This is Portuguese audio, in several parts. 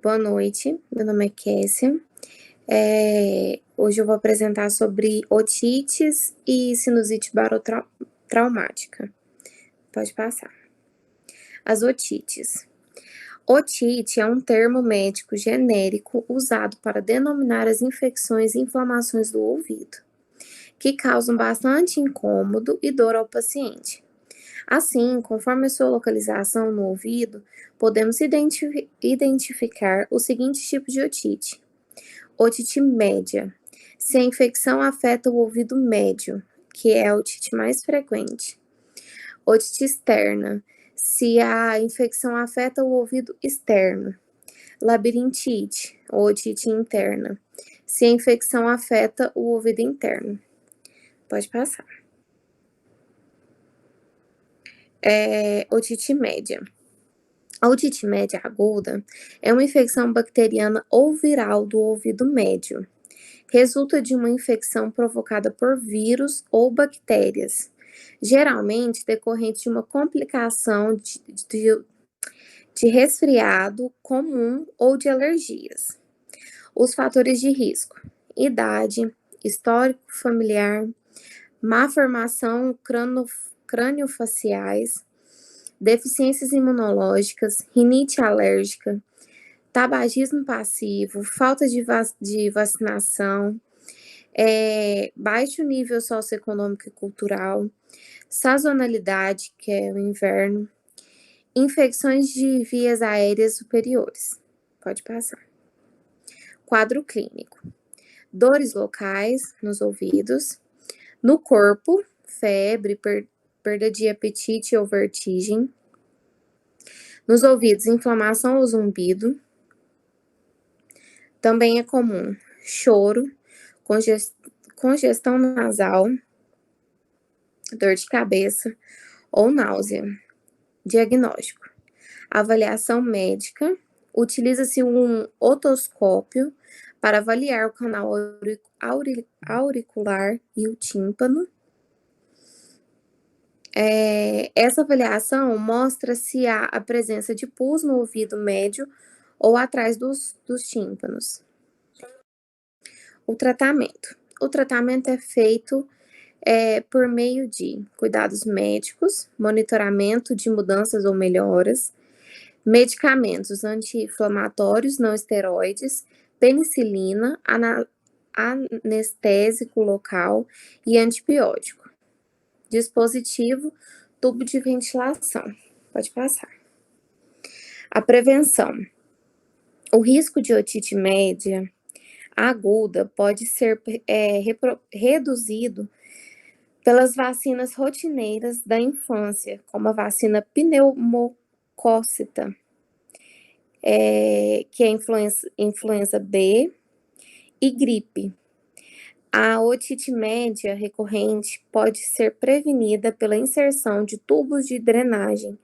Boa noite, meu nome é Kessia. Hoje eu vou apresentar sobre otites e sinusite barotraumática. Pode passar. As otites. Otite é um termo médico genérico usado para denominar as infecções e inflamações do ouvido, que causam bastante incômodo e dor ao paciente. Assim, conforme a sua localização no ouvido, podemos identificar os seguintes tipos de otite. Otite média, se a infecção afeta o ouvido médio, que é a otite mais frequente. Otite externa, se a infecção afeta o ouvido externo. Labirintite, ou otite interna, se a infecção afeta o ouvido interno. Pode passar. Otite média. A otite média aguda é uma infecção bacteriana ou viral do ouvido médio. Resulta de uma infecção provocada por vírus ou bactérias, geralmente decorrente de uma complicação de resfriado comum ou de alergias. Os fatores de risco: idade, histórico familiar, má formação crâniofaciais, deficiências imunológicas, rinite alérgica, tabagismo passivo, falta de vacinação, baixo nível socioeconômico e cultural, sazonalidade, que é o inverno, infecções de vias aéreas superiores. Pode passar. Quadro clínico: dores locais nos ouvidos, no corpo, febre, perda de apetite ou vertigem, nos ouvidos, inflamação ou zumbido. Também é comum choro, congestão nasal, dor de cabeça ou náusea. Diagnóstico: avaliação médica, utiliza-se um otoscópio para avaliar o canal auricular e o tímpano. Essa avaliação mostra se há a presença de pus no ouvido médio ou atrás dos tímpanos. O tratamento. O tratamento é feito por meio de cuidados médicos, monitoramento de mudanças ou melhoras, medicamentos anti-inflamatórios não esteroides, penicilina, anestésico local e antibiótico. Dispositivo, tubo de ventilação. Pode passar. A prevenção. O risco de otite média aguda pode ser reduzido pelas vacinas rotineiras da infância, como a vacina pneumocócita, que é influenza B, e gripe. A otite média recorrente pode ser prevenida pela inserção de tubos de drenagem.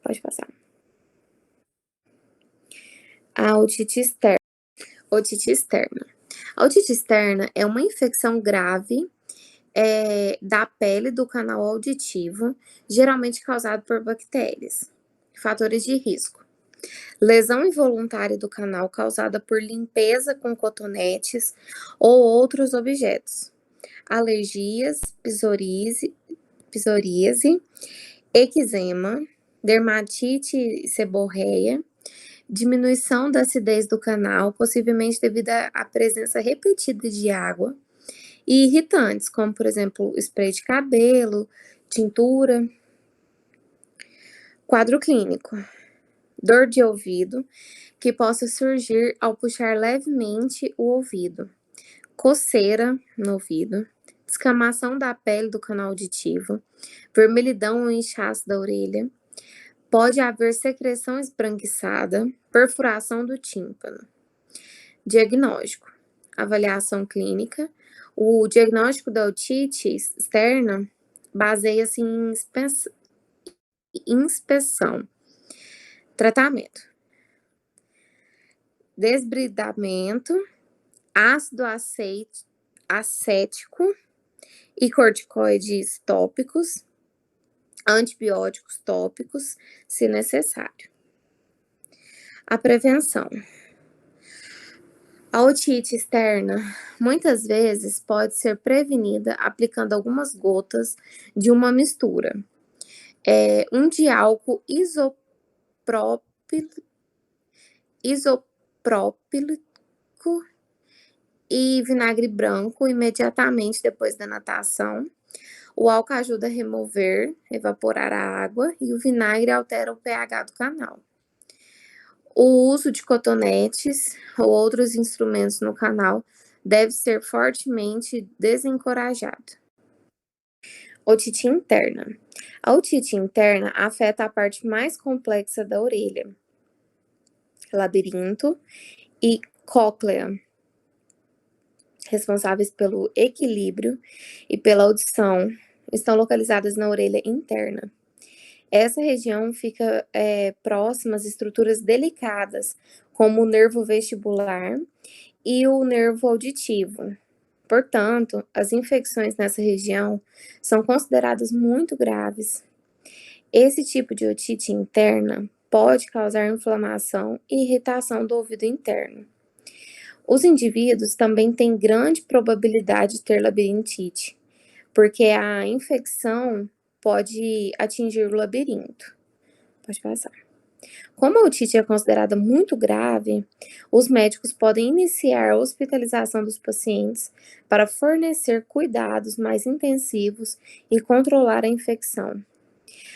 Pode passar. A otite externa. Otite externa. A otite externa é uma infecção grave da pele do canal auditivo, geralmente causado por bactérias. Fatores de risco: lesão involuntária do canal causada por limpeza com cotonetes ou outros objetos, alergias, psoríase, eczema, dermatite seborreia, diminuição da acidez do canal, possivelmente devido à presença repetida de água, e irritantes, como, por exemplo, spray de cabelo, tintura. Quadro clínico: dor de ouvido, que possa surgir ao puxar levemente o ouvido, coceira no ouvido, descamação da pele do canal auditivo, vermelhidão ou inchaço da orelha. Pode haver secreção esbranquiçada, perfuração do tímpano. Diagnóstico: avaliação clínica. O diagnóstico da otite externa baseia-se em inspeção. Tratamento: desbridamento, ácido acético e corticoides tópicos, antibióticos tópicos, se necessário. A prevenção. A otite externa muitas vezes pode ser prevenida aplicando algumas gotas de uma mistura, um de álcool isopropílico e vinagre branco imediatamente depois da natação. O álcool ajuda a evaporar a água e o vinagre altera o pH do canal. O uso de cotonetes ou outros instrumentos no canal deve ser fortemente desencorajado. Otite interna. A otite interna afeta a parte mais complexa da orelha, labirinto e cóclea, responsáveis pelo equilíbrio e pela audição, estão localizadas na orelha interna. Essa região fica próxima às estruturas delicadas, como o nervo vestibular e o nervo auditivo. Portanto, as infecções nessa região são consideradas muito graves. Esse tipo de otite interna pode causar inflamação e irritação do ouvido interno. Os indivíduos também têm grande probabilidade de ter labirintite, porque a infecção pode atingir o labirinto. Pode passar. Como a otite é considerada muito grave, os médicos podem iniciar a hospitalização dos pacientes para fornecer cuidados mais intensivos e controlar a infecção.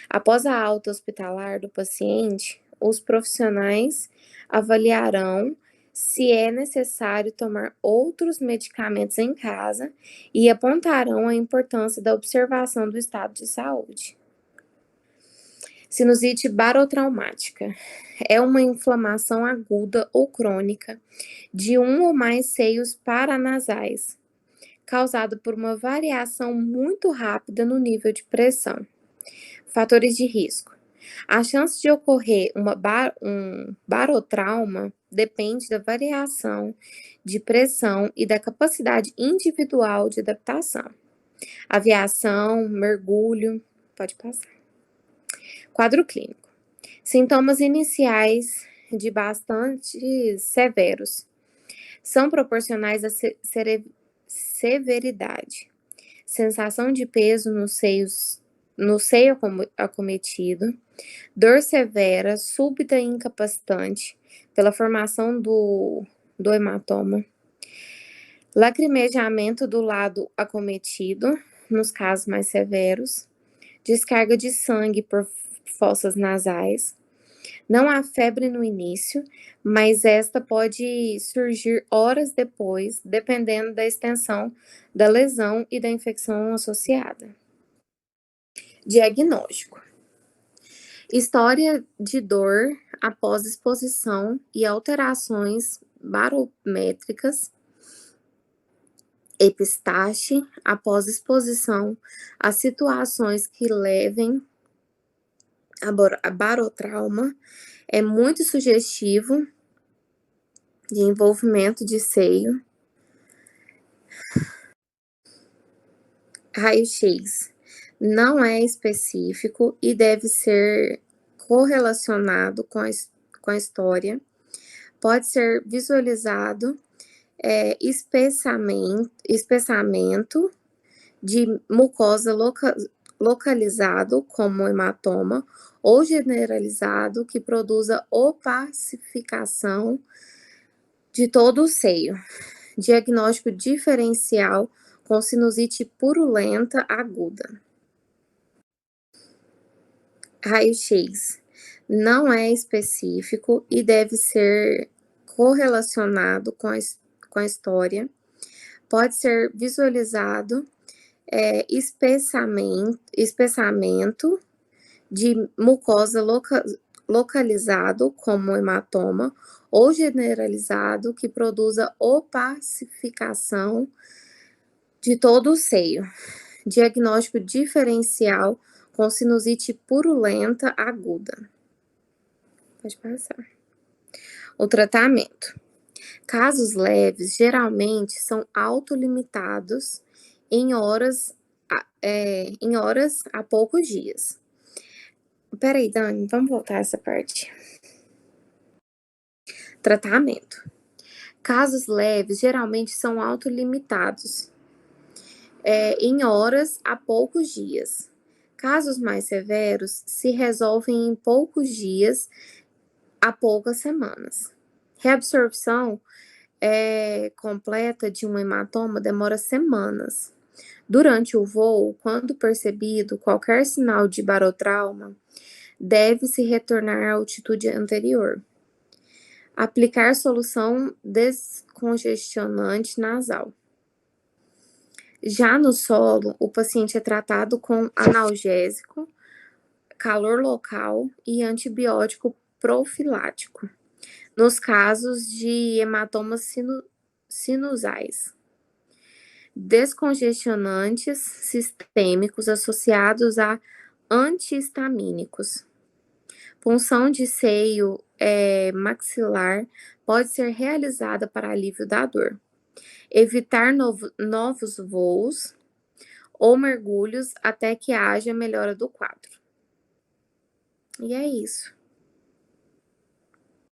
Após a alta hospitalar do paciente, os profissionais avaliarão se é necessário tomar outros medicamentos em casa e apontarão a importância da observação do estado de saúde. Sinusite barotraumática é uma inflamação aguda ou crônica de um ou mais seios paranasais, causada por uma variação muito rápida no nível de pressão. Fatores de risco. A chance de ocorrer um barotrauma depende da variação de pressão e da capacidade individual de adaptação. Aviação, mergulho, pode passar. Quadro clínico. Sintomas iniciais de bastante severos. São proporcionais à severidade. Sensação de peso no seio acometido, dor severa, súbita e incapacitante pela formação do hematoma, lacrimejamento do lado acometido, nos casos mais severos, descarga de sangue por fossas nasais. Não há febre no início, mas esta pode surgir horas depois, dependendo da extensão da lesão e da infecção associada. Diagnóstico. História de dor após exposição e alterações barométricas. Epistaxe após exposição a situações que levem a barotrauma. É muito sugestivo de envolvimento de seio. Raio-X não é específico e deve ser correlacionado com a história. Pode ser visualizado espessamento de mucosa localizado como hematoma ou generalizado que produza opacificação de todo o seio. Diagnóstico diferencial com sinusite purulenta aguda. Raio-X não é específico e deve ser correlacionado com a história. Pode ser visualizado espessamento de mucosa localizado como hematoma ou generalizado que produza opacificação de todo o seio. Diagnóstico diferencial com sinusite purulenta aguda. Pode passar. O tratamento. Casos leves geralmente são autolimitados em horas a poucos dias. Peraí, Dani, vamos voltar a essa parte. Tratamento. Casos leves geralmente são autolimitados, em horas a poucos dias. Casos mais severos se resolvem em poucos dias a poucas semanas. Reabsorção completa de um hematoma demora semanas. Durante o voo, quando percebido qualquer sinal de barotrauma, deve-se retornar à altitude anterior. Aplicar solução descongestionante nasal. Já no solo, o paciente é tratado com analgésico, calor local e antibiótico profilático, nos casos de hematomas sinusais. Descongestionantes sistêmicos associados a anti-histamínicos. Punção de seio maxilar pode ser realizada para alívio da dor. Evitar novos voos ou mergulhos até que haja melhora do quadro. E é isso.